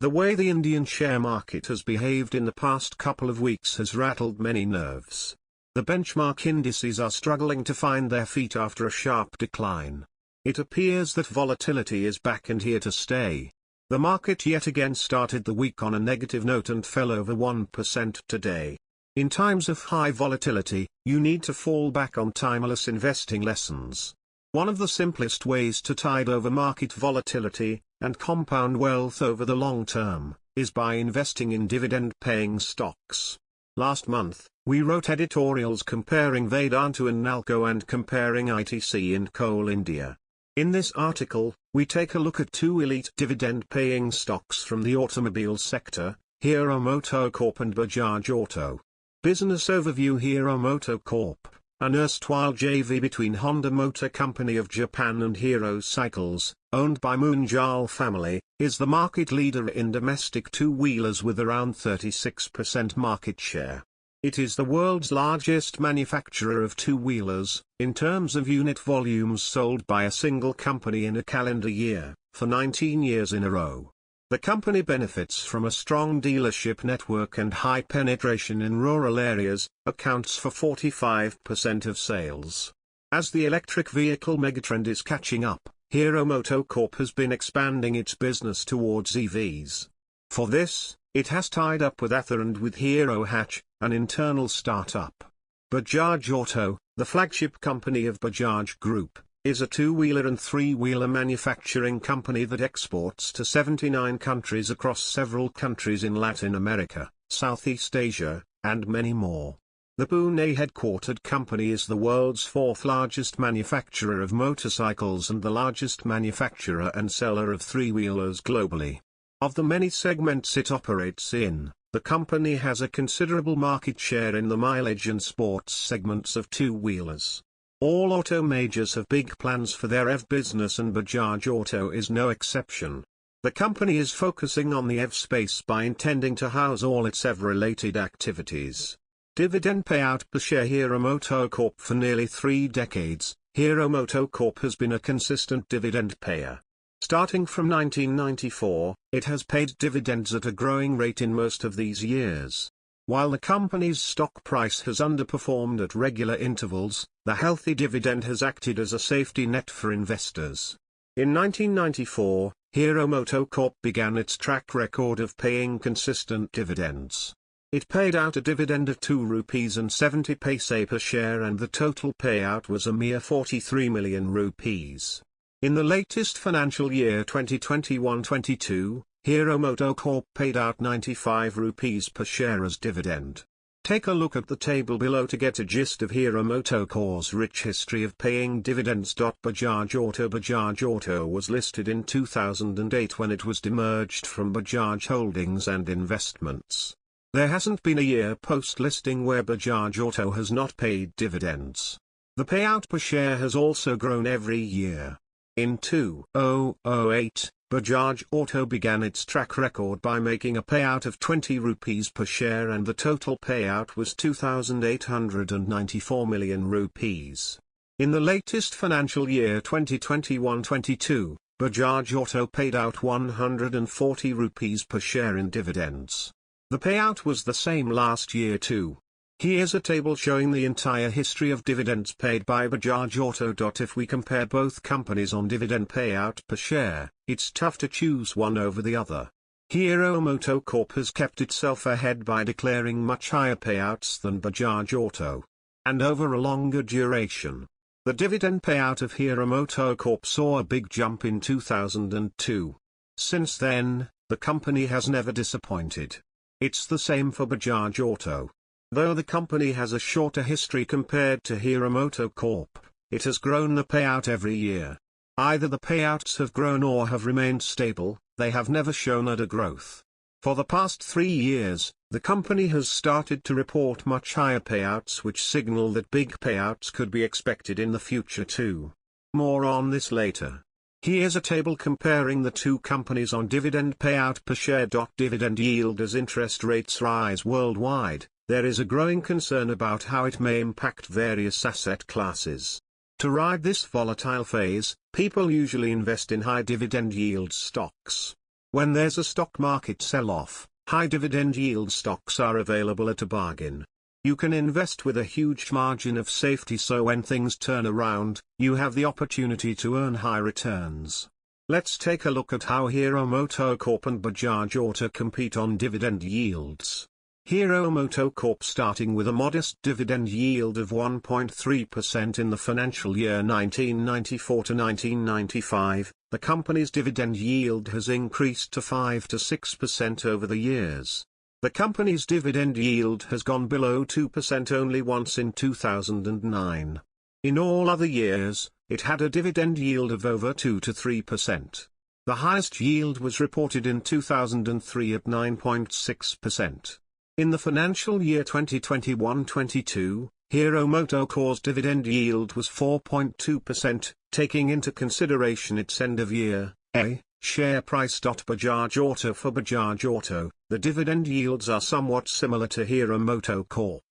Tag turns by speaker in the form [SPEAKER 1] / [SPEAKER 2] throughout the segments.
[SPEAKER 1] The way the Indian share market has behaved in the past couple of weeks has rattled many nerves. The benchmark indices are struggling to find their feet after a sharp decline. It appears that volatility is back and here to stay. The market yet again started the week on a negative note and fell over 1% today. In times of high volatility, you need to fall back on timeless investing lessons. One of the simplest ways to tide over market volatility, and compound wealth over the long term, is by investing in dividend-paying stocks. Last month, we wrote editorials comparing Vedanta and Nalco and comparing ITC and Coal India. In this article, we take a look at two elite dividend-paying stocks from the automobile sector, Hero MotoCorp and Bajaj Auto. Business overview. Hero MotoCorp, an erstwhile JV between Honda Motor Company of Japan and Hero Cycles, owned by Munjal family, is the market leader in domestic two-wheelers with around 36% market share. It is the world's largest manufacturer of two-wheelers, in terms of unit volumes sold by a single company in a calendar year, for 19 years in a row. The company benefits from a strong dealership network and high penetration in rural areas, accounts for 45% of sales. As the electric vehicle megatrend is catching up, Hero MotoCorp has been expanding its business towards EVs. For this, it has tied up with Ather and with Hero Hatch, an internal startup. Bajaj Auto, the flagship company of Bajaj Group, is a two-wheeler and three-wheeler manufacturing company that exports to 79 countries across several countries in Latin America, Southeast Asia, and many more. The Pune-headquartered company is the world's fourth largest manufacturer of motorcycles and the largest manufacturer and seller of three-wheelers globally. Of the many segments it operates in, the company has a considerable market share in the mileage and sports segments of two-wheelers. All auto majors have big plans for their EV business and Bajaj Auto is no exception. The company is focusing on the EV space by intending to house all its EV-related activities. Dividend payout per share. Hero MotoCorp. For nearly 3 decades, Hero MotoCorp has been a consistent dividend payer. Starting from 1994, it has paid dividends at a growing rate in most of these years. While the company's stock price has underperformed at regular intervals, the healthy dividend has acted as a safety net for investors. In 1994, Hero MotoCorp began its track record of paying consistent dividends. It paid out a dividend of ₹2.70 per share and the total payout was a mere ₹43 million. In the latest financial year 2021-22, Hero MotoCorp paid out ₹95 per share as dividend. Take a look at the table below to get a gist of Hero MotoCorp's rich history of paying dividends. Bajaj Auto was listed in 2008 when it was demerged from Bajaj Holdings and Investments. There hasn't been a year post-listing where Bajaj Auto has not paid dividends. The payout per share has also grown every year. In 2008, Bajaj Auto began its track record by making a payout of ₹20 per share and the total payout was ₹2,894 million. In the latest financial year 2021-22, Bajaj Auto paid out ₹140 per share in dividends. The payout was the same last year too. Here's a table showing the entire history of dividends paid by Bajaj Auto. If we compare both companies on dividend payout per share, it's tough to choose one over the other. Hero MotoCorp has kept itself ahead by declaring much higher payouts than Bajaj Auto. And over a longer duration. The dividend payout of Hero MotoCorp saw a big jump in 2002. Since then, the company has never disappointed. It's the same for Bajaj Auto. Though the company has a shorter history compared to Hero MotoCorp, it has grown the payout every year. Either the payouts have grown or have remained stable, they have never shown a growth. For the past 3 years, the company has started to report much higher payouts which signal that big payouts could be expected in the future too. More on this later. Here's a table comparing the two companies on dividend payout per share. Dividend yield. As interest rates rise worldwide, there is a growing concern about how it may impact various asset classes. To ride this volatile phase, people usually invest in high dividend yield stocks. When there's a stock market sell-off, high dividend yield stocks are available at a bargain. You can invest with a huge margin of safety, so when things turn around, you have the opportunity to earn high returns. Let's take a look at how Hero MotoCorp and Bajaj Auto compete on dividend yields. Hero MotoCorp, starting with a modest dividend yield of 1.3% in the financial year 1994 to 1995, the company's dividend yield has increased to 5 to 6% over the years. The company's dividend yield has gone below 2% only once in 2009. In all other years, it had a dividend yield of over 2 to 3%. The highest yield was reported in 2003 at 9.6%. In the financial year 2021-22, Hero MotoCorp's dividend yield was 4.2%, taking into consideration its end-of-year share price. Bajaj Auto. For Bajaj Auto, the dividend yields are somewhat similar to Hero MotoCorp.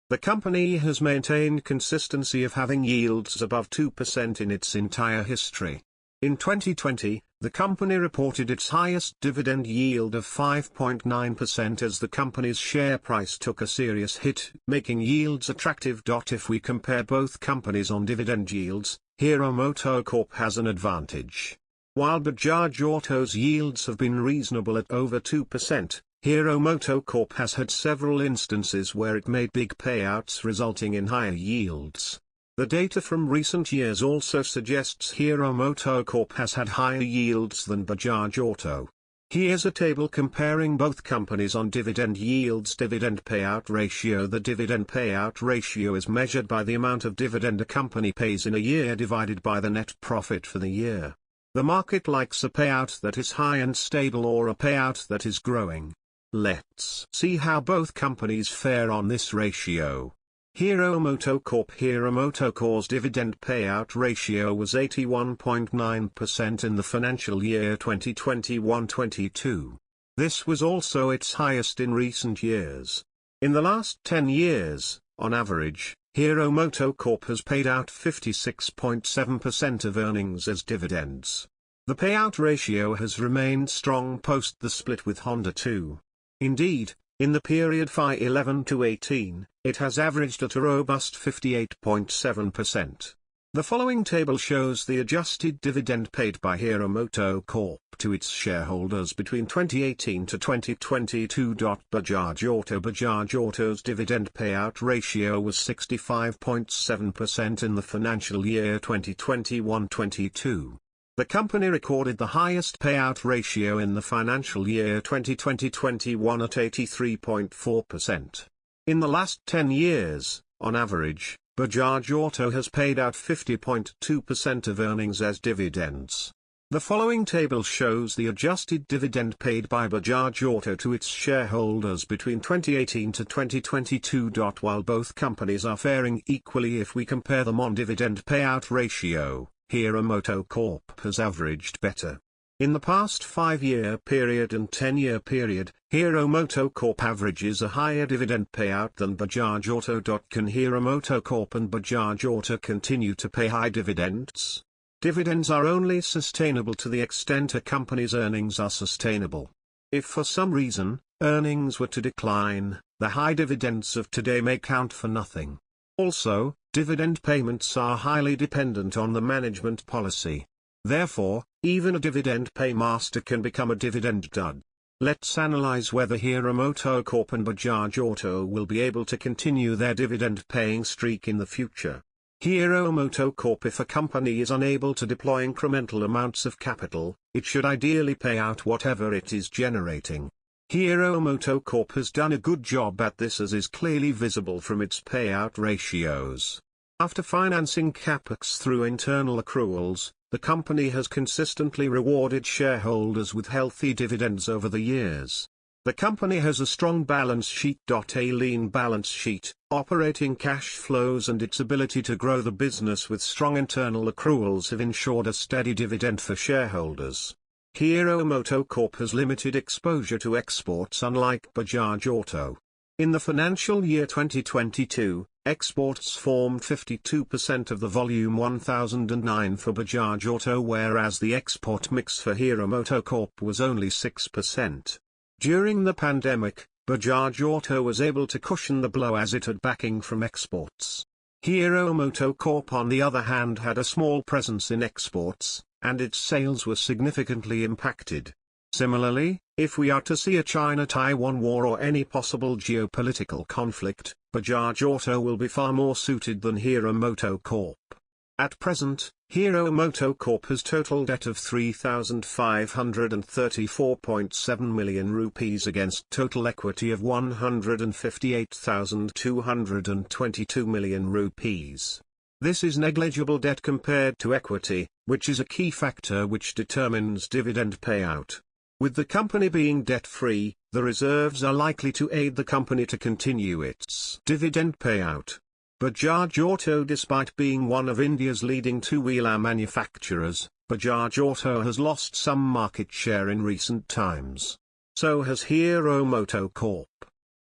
[SPEAKER 1] The company has maintained consistency of having yields above 2% in its entire history. In 2020, the company reported its highest dividend yield of 5.9% as the company's share price took a serious hit, making yields attractive. If we compare both companies on dividend yields, Hero MotoCorp has an advantage. While Bajaj Auto's yields have been reasonable at over 2%, Hero MotoCorp has had several instances where it made big payouts resulting in higher yields. The data from recent years also suggests Hero MotoCorp has had higher yields than Bajaj Auto. Here's a table comparing both companies on dividend yields. Dividend payout ratio. The dividend payout ratio is measured by the amount of dividend a company pays in a year divided by the net profit for the year. The market likes a payout that is high and stable, or a payout that is growing. Let's see how both companies fare on this ratio. Hero MotoCorp's dividend payout ratio was 81.9% in the financial year 2021-22. This was also its highest in recent years. In the last 10 years, on average, Hero MotoCorp has paid out 56.7% of earnings as dividends. The payout ratio has remained strong post the split with Honda too. Indeed, in the period FY 11 to 18, it has averaged at a robust 58.7%. The following table shows the adjusted dividend paid by Hero MotoCorp to its shareholders between 2018 to 2022. Bajaj Auto's dividend payout ratio was 65.7% in the financial year 2021-22. The company recorded the highest payout ratio in the financial year 2020-21 at 83.4%. In the last 10 years, on average, Bajaj Auto has paid out 50.2% of earnings as dividends. The following table shows the adjusted dividend paid by Bajaj Auto to its shareholders between 2018 to 2022. While both companies are faring equally if we compare them on dividend payout ratio, Hero MotoCorp has averaged better. In the past 5-year period and 10-year period, Hero MotoCorp averages a higher dividend payout than Bajaj Auto. Can Hero MotoCorp and Bajaj Auto continue to pay high dividends? Dividends are only sustainable to the extent a company's earnings are sustainable. If for some reason, earnings were to decline, the high dividends of today may count for nothing. Also, dividend payments are highly dependent on the management policy. Therefore, even a dividend paymaster can become a dividend dud. Let's analyze whether Hero MotoCorp and Bajaj Auto will be able to continue their dividend-paying streak in the future. Hero MotoCorp. If a company is unable to deploy incremental amounts of capital, it should ideally pay out whatever it is generating. Hero MotoCorp has done a good job at this, as is clearly visible from its payout ratios. After financing capex through internal accruals, the company has consistently rewarded shareholders with healthy dividends over the years. The company has a strong balance sheet. A lean balance sheet, operating cash flows and its ability to grow the business with strong internal accruals have ensured a steady dividend for shareholders. Hero MotoCorp has limited exposure to exports unlike Bajaj Auto. In the financial year 2022, Exports formed 52% of the volume 1009 for Bajaj Auto, whereas the export mix for Hero MotoCorp was only 6%. During the pandemic, Bajaj Auto was able to cushion the blow as it had backing from exports. Hero MotoCorp on the other hand had a small presence in exports, and its sales were significantly impacted. Similarly, if we are to see a China-Taiwan war or any possible geopolitical conflict, Bajaj Auto will be far more suited than Hero MotoCorp. At present, Hero MotoCorp has total debt of 3,534.7 million rupees against total equity of 158,222 million rupees. This is negligible debt compared to equity, which is a key factor which determines dividend payout. With the company being debt-free, the reserves are likely to aid the company to continue its dividend payout. Bajaj Auto, despite being one of India's leading two-wheeler manufacturers, Bajaj Auto has lost some market share in recent times. So has Hero MotoCorp.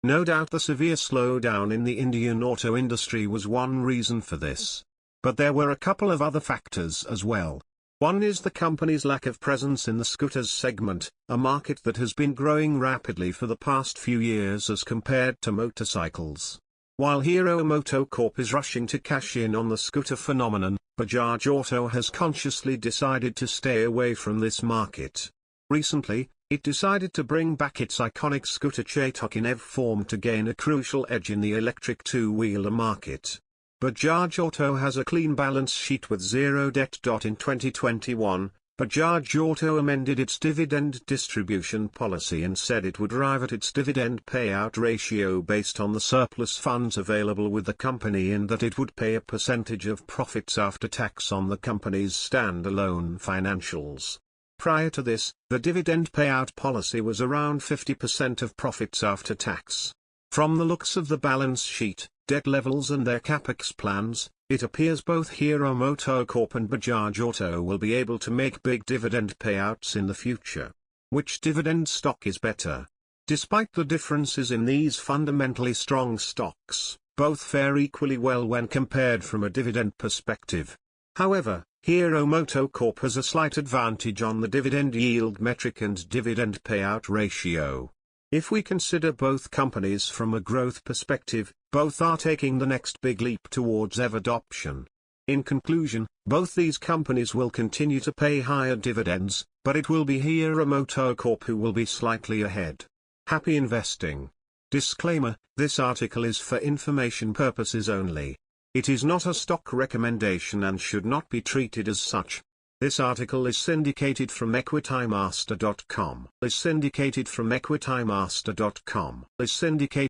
[SPEAKER 1] No doubt the severe slowdown in the Indian auto industry was one reason for this. But there were a couple of other factors as well. One is the company's lack of presence in the scooters segment, a market that has been growing rapidly for the past few years as compared to motorcycles. While Hero MotoCorp is rushing to cash in on the scooter phenomenon, Bajaj Auto has consciously decided to stay away from this market. Recently, it decided to bring back its iconic scooter Chetak in EV form to gain a crucial edge in the electric two-wheeler market. Bajaj Auto has a clean balance sheet with zero debt. In 2021, Bajaj Auto amended its dividend distribution policy and said it would arrive at its dividend payout ratio based on the surplus funds available with the company, and that it would pay a percentage of profits after tax on the company's standalone financials. Prior to this, the dividend payout policy was around 50% of profits after tax. From the looks of the balance sheet, debt levels and their capex plans, it appears both Hero MotoCorp and Bajaj Auto will be able to make big dividend payouts in the future. Which dividend stock is better? Despite the differences in these fundamentally strong stocks, both fare equally well when compared from a dividend perspective. However, Hero MotoCorp has a slight advantage on the dividend yield metric and dividend payout ratio. If we consider both companies from a growth perspective, both are taking the next big leap towards EV adoption. In conclusion, both these companies will continue to pay higher dividends, but it will be Hero MotoCorp who will be slightly ahead. Happy investing. Disclaimer: this article is for information purposes only. It is not a stock recommendation and should not be treated as such. This article is syndicated from equitymaster.com.